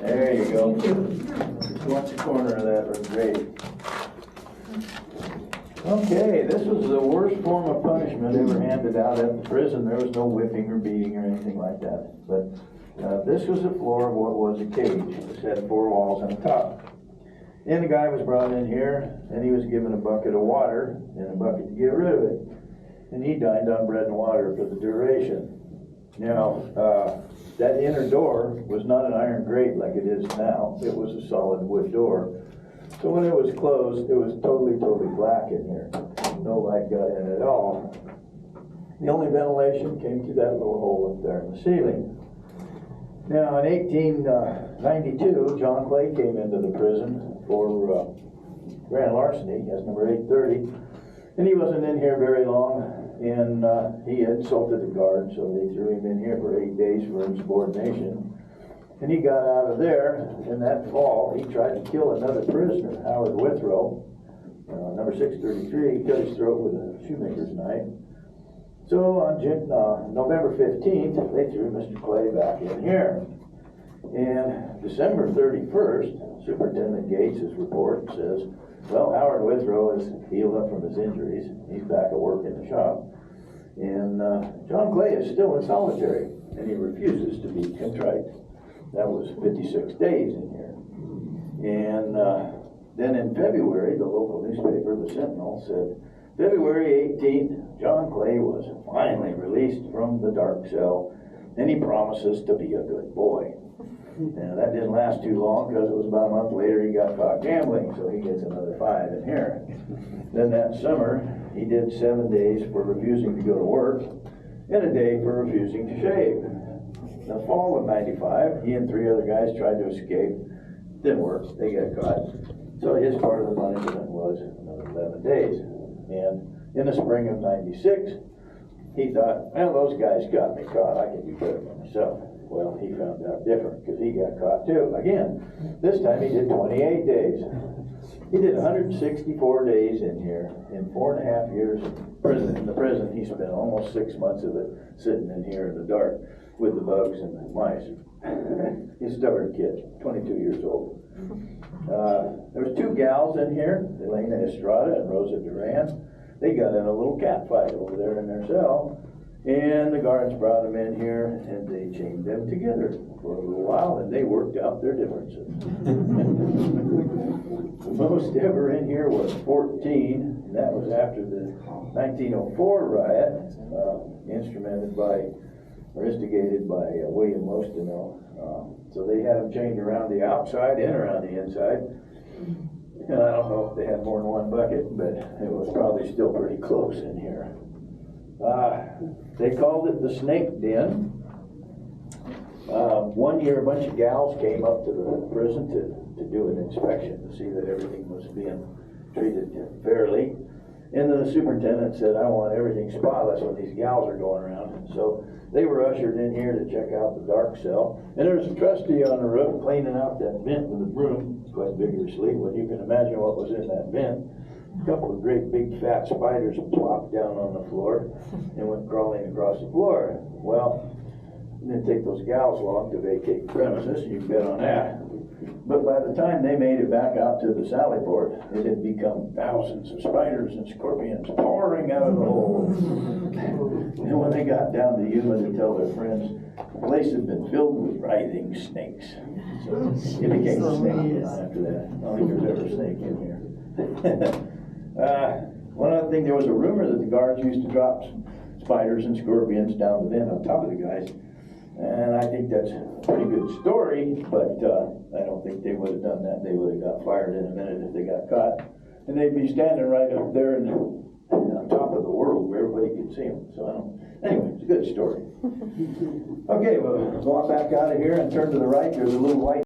There you go. Watch the corner of that, looks great. Okay, this was the worst form of punishment ever handed out at the prison. There was no whipping or beating or anything like that. But this was the floor of what was a cage. It had 4 walls and a top. And the guy was brought in here, and he was given a bucket of water and a bucket to get rid of it. And he dined on bread and water for the duration. Now, that inner door was not an iron grate like it is now. It was a solid wood door. So when it was closed, it was totally black in here. No light got in at all. The only ventilation came through that little hole up there in the ceiling. Now, in 1892, John Clay came into the prison for grand larceny, as number 830. And he wasn't in here very long, and he insulted the guard, so they threw him in here for 8 days for insubordination. And he got out of there, and that fall, he tried to kill another prisoner, Howard Withrow, number 633. He cut his throat with a shoemaker's knife. So on November 15th, they threw Mr. Clay back in here. And December 31st, Superintendent Gates' report says, well, Howard Withrow is healed up from his injuries. He's back at work in the shop. And John Clay is still in solitary, and he refuses to be contrite. That was 56 days in here. And then in February, the local newspaper, the Sentinel, said, February 18th, John Clay was finally released from the dark cell, and he promises to be a good boy. And that didn't last too long, because it was about a month later he got caught gambling, so he gets another 5 in here. Then that summer, he did 7 days for refusing to go to work, and a day for refusing to shave. In the fall of 95, he and 3 other guys tried to escape. Didn't work, they got caught. So his part of the punishment was another 11 days. And in the spring of 96, he thought, well, those guys got me caught, I can do better for myself. Well, he found out different, because he got caught too. Again, this time he did 28 days. He did 164 days in here. In 4.5 years in prison. In the prison, he spent almost 6 months of it sitting in here in the dark with the bugs and the mice. He's a stubborn kid, 22 years old. There was 2 gals in here, Elena Estrada and Rosa Duran. They got in a little cat fight over there in their cell. And the guards brought them in here, and they chained them together for a little while, and they worked out their differences. The most ever in here was 14, and that was after the 1904 riot, instrumented by, or instigated by William Lostino. So they had them chained around the outside and around the inside. And I don't know if they had more than 1 bucket, but it was probably still pretty close in here. They called it the Snake Den. One year, a bunch of gals came up to the prison to do an inspection to see that everything was being treated fairly. And the superintendent said, I want everything spotless when these gals are going around. So they were ushered in here to check out the dark cell. And there was a trustee on the roof cleaning out that vent with a broom quite vigorously. Well, you can imagine what was in that vent. A couple of great big fat spiders plopped down on the floor and went crawling across the floor. Well, it didn't take those gals long to vacate the premises, you can bet on that. But by the time they made it back out to the sally port, it had become thousands of spiders and scorpions pouring out of the hole. And when they got down to Yuma to tell their friends, the place had been filled with writhing snakes. So it became a snake after that. I don't think there's ever a snake in here. One other thing, there was a rumor that the guards used to drop spiders and scorpions down the vent on top of the guys. And I think that's a pretty good story, but I don't think they would have done that. They would have got fired in a minute if they got caught. And they'd be standing right up there on top of the world where everybody could see them. So I don't, anyway, it's a good story. Okay, well, go on back out of here and turn to the right. There's a little white